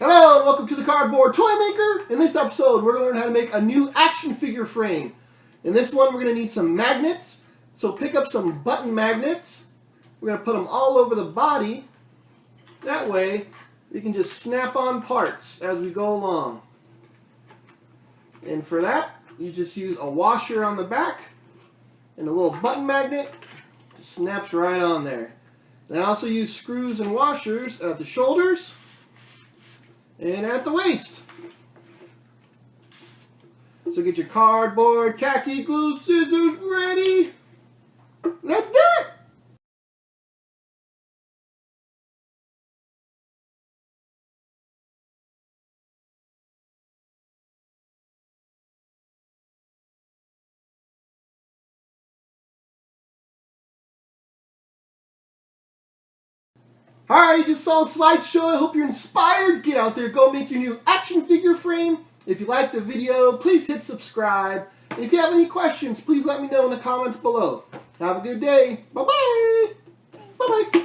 Hello and welcome to the Cardboard Toy Maker. In this episode, we're going to learn how to make a new action figure frame. In this one, we're going to need some magnets. So pick up some button magnets. We're going to put them all over the body. That way, you can just snap on parts as we go along. And for that, you just use a washer on the back and a little button magnet. It snaps right on there. And I also use screws and washers at the shoulders and at the waist. So get your cardboard, tacky glue, scissors ready. Let's do it! Alright, you just saw a slideshow. I hope you're inspired. Get out there, go make your new action figure frame. If you liked the video, please hit subscribe. And if you have any questions, please let me know in the comments below. Have a good day. Bye-bye. Bye-bye.